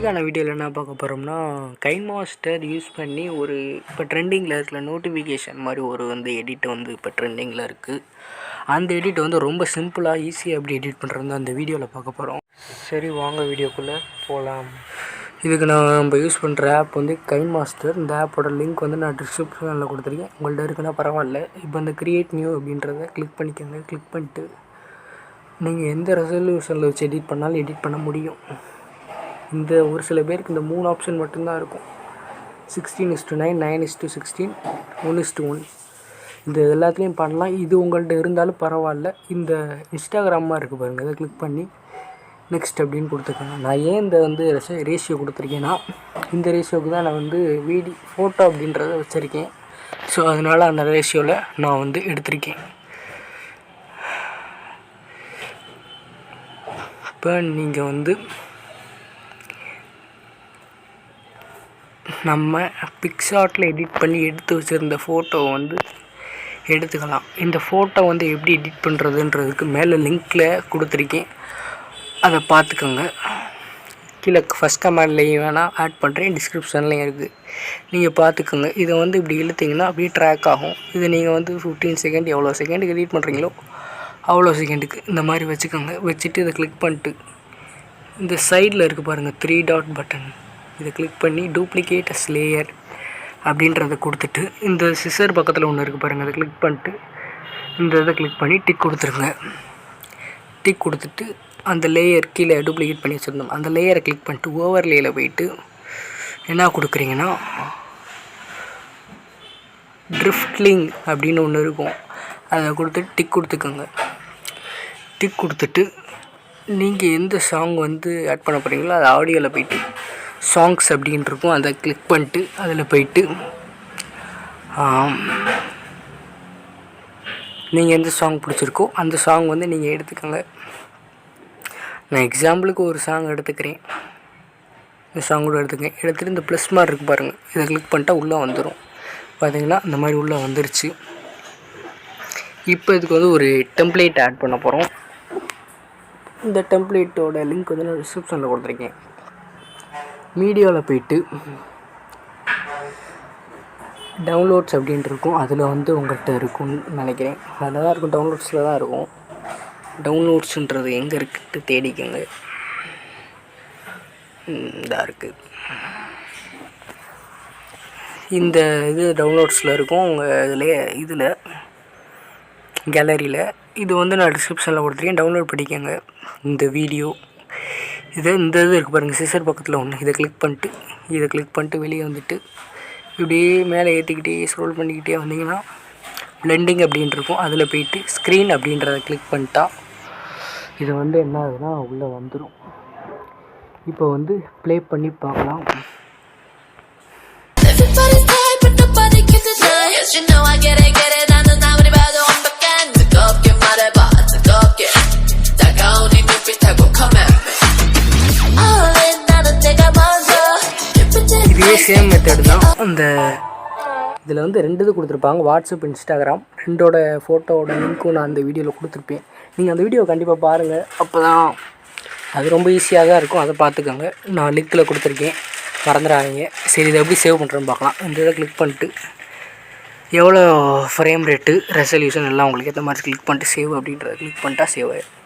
இன்றைக்கான வீடியோவில் என்ன பார்க்க போகிறோம்னா, கைன் மாஸ்டர் யூஸ் பண்ணி ஒரு இப்போ ட்ரெண்டிங்கில் இருக்கிற நோட்டிஃபிகேஷன் மாதிரி ஒரு எடிட் இப்போ ட்ரெண்டிங்கில் இருக்குது. அந்த எடிட் ரொம்ப சிம்பிளாக ஈஸியாக எப்படி எடிட் பண்ணுறது அந்த வீடியோவில் பார்க்க போகிறோம். சரி வாங்க வீடியோக்குள்ளே போகலாம். இதுக்கு நம்ம யூஸ் பண்ணுற ஆப் கைன் மாஸ்டர். இந்த ஆப்போட லிங்க் நான் டிஸ்கிரிப்ஷனில் கொடுத்துருக்கேன். உங்கள்கிட்ட இருக்குன்னா பரவாயில்ல. இப்போ இந்த கிரியேட் நியூ அப்படின்றத கிளிக் பண்ணிக்கோங்க. கிளிக் பண்ணிட்டு நீங்கள் எந்த ரெசல்யூஷனில் வச்சு எடிட் பண்ணாலும் எடிட் பண்ண முடியும். இந்த ஒரு சில பேருக்கு இந்த 3 ஆப்ஷன் மட்டும்தான் இருக்கும். 16:9, 9:16, 1:1. இந்த எல்லாத்துலேயும் பண்ணலாம். இது உங்கள்கிட்ட இருந்தாலும் பரவாயில்ல. இந்த இன்ஸ்டாகிராமாக இருக்குது பாருங்கள், அதை கிளிக் பண்ணி நெக்ஸ்ட் அப்படின்னு கொடுத்துருக்காங்க. நான் ஏன் இந்த ரேஷியோ கொடுத்துருக்கேன்னா, இந்த ரேஷியோவுக்கு தான் நான் ஃபோட்டோ அப்படின்றத வச்சுருக்கேன். ஸோ அதனால் அந்த ரேஷியோவில் நான் எடுத்திருக்கேன். இப்போ நீங்கள் நம்ம பிக்சார்ட்டில் எடிட் பண்ணி எடுத்து வச்சுருந்த ஃபோட்டோவை எடுத்துக்கலாம். இந்த ஃபோட்டோ எப்படி எடிட் பண்ணுறதுன்றதுக்கு மேலே லிங்க்கில் கொடுத்துருக்கேன், அதை பார்த்துக்கோங்க. கீழே ஃபஸ்ட் கமெண்ட்லேயும் வேணால் ஆட் பண்ணுறேன், டிஸ்கிரிப்ஷன்லேயும் இருக்குது, நீங்கள் பார்த்துக்கோங்க. இதை இப்படி இழுத்திங்கன்னா அப்படியே ட்ராக் ஆகும். இதை நீங்கள் 15 செகண்ட் எவ்வளோ செகண்டுக்கு எடிட் பண்ணுறீங்களோ அவ்வளோ செகண்டுக்கு இந்த மாதிரி வச்சுக்கோங்க. வச்சுட்டு இதை கிளிக் பண்ணிட்டு இந்த சைடில் இருக்குது பாருங்கள் 3 டாட் பட்டன், இதை கிளிக் பண்ணி டூப்ளிகேட் அஸ் லேயர் அப்படின்றத கொடுத்துட்டு இந்த சிசர் பக்கத்தில் ஒன்று இருக்குது பாருங்கள், அதை கிளிக் பண்ணிட்டு இந்த இதை கிளிக் பண்ணி டிக் கொடுத்துருங்க. டிக் கொடுத்துட்டு அந்த லேயர் கீழே டூப்ளிகேட் பண்ணி வச்சுருந்தோம், அந்த லேயரை கிளிக் பண்ணிட்டு ஓவர்லேயில் போயிட்டு என்ன கொடுக்குறீங்கன்னா ட்ரிஃப்ட்லிங் அப்படின்னு ஒன்று இருக்கும், அதை கொடுத்துட்டு டிக் கொடுத்துக்கோங்க. டிக் கொடுத்துட்டு நீங்கள் எந்த சாங் ஆட் பண்ண போகிறீங்களோ அது ஆடியோவில் போயிட்டு சாங்ஸ் அப்படின்னு இருக்கும், அதை கிளிக் பண்ணிட்டு அதில் போயிட்டு நீங்கள் எந்த சாங் பிடிச்சிருக்கோ அந்த சாங் நீங்கள் எடுத்துக்கோங்க. நான் எக்ஸாம்பிளுக்கு ஒரு சாங் எடுத்துக்கிறேன். இந்த சாங் கூட எடுத்துகிட்டு இந்த ப்ளஸ் மாதிரி இருக்குது பாருங்கள், இதை கிளிக் பண்ணிட்டா உள்ளே வந்துடும். பார்த்தீங்கன்னா இந்த மாதிரி உள்ளே வந்துருச்சு. இப்போ இதுக்கு ஒரு டெம்ப்ளேட் ஆட் பண்ண போகிறோம். இந்த டெம்ப்ளேட்டோட லிங்க் நான் டிஸ்கிரிப்ஷனில் கொடுத்துருக்கேன். மீடியாவில் போயிட்டு டவுன்லோட்ஸ் அப்படின்ட்டு இருக்கும், அதில் உங்கள்கிட்ட இருக்கும்னு நினைக்கிறேன். அதில் தான் இருக்கும், டவுன்லோட்ஸில் தான் இருக்கும். டவுன்லோட்ஸுன்றது எங்கே இருக்குன்ட்டு தேடிக்கோங்க. இதாக இருக்குது, இந்த இது டவுன்லோட்ஸில் இருக்கும் உங்கள் இதில் கேலரியில். இது நான் டிஸ்கிரிப்ஷனில் கொடுத்துருக்கேன், டவுன்லோட் பண்ணிக்கோங்க இந்த வீடியோ. இந்த இது இருக்குது பாருங்கள், சிசர் பக்கத்தில் ஒன்று, இதை கிளிக் பண்ணிட்டு வெளியே வந்துட்டு இப்படியே மேலே ஏற்றிக்கிட்டே ஸ்க்ரோல் பண்ணிக்கிட்டே வந்தீங்கன்னா பிளெண்டிங் அப்படின்ட்டு இருக்கும், அதில் போயிட்டு ஸ்க்ரீன் அப்படின்றத கிளிக் பண்ணிட்டா இது என்ன ஆகுதுன்னா உள்ளே வந்துடும். இப்போ ப்ளே பண்ணி பார்க்கலாம். இதே சேம் மெத்தட் தான். இதில் 2 இது கொடுத்துருப்பாங்க, வாட்ஸ்அப், இன்ஸ்டாகிராம். 2ஓட ஃபோட்டோவோட லிங்க்கும் நான் அந்த வீடியோவில் கொடுத்துருப்பேன். நீங்கள் அந்த வீடியோ கண்டிப்பாக பாருங்கள், அப்போ தான் அது ரொம்ப ஈஸியாக தான் இருக்கும். அதை பார்த்துக்கோங்க, நான் லிங்க்கில் கொடுத்துருக்கேன், மறந்துடாதீங்க. சரி, இதை எப்படி சேவ் பண்ணுறேன்னு பார்க்கலாம். இந்த இதை கிளிக் பண்ணிட்டு எவ்வளோ ஃப்ரேம் ரேட்டு, ரெசல்யூஷன் எல்லாம் உங்களுக்கு ஏற்ற மாதிரி கிளிக் பண்ணிட்டு சேவ் அப்படின்றத கிளிக் பண்ணிட்டா சேவ் ஆகிடும்.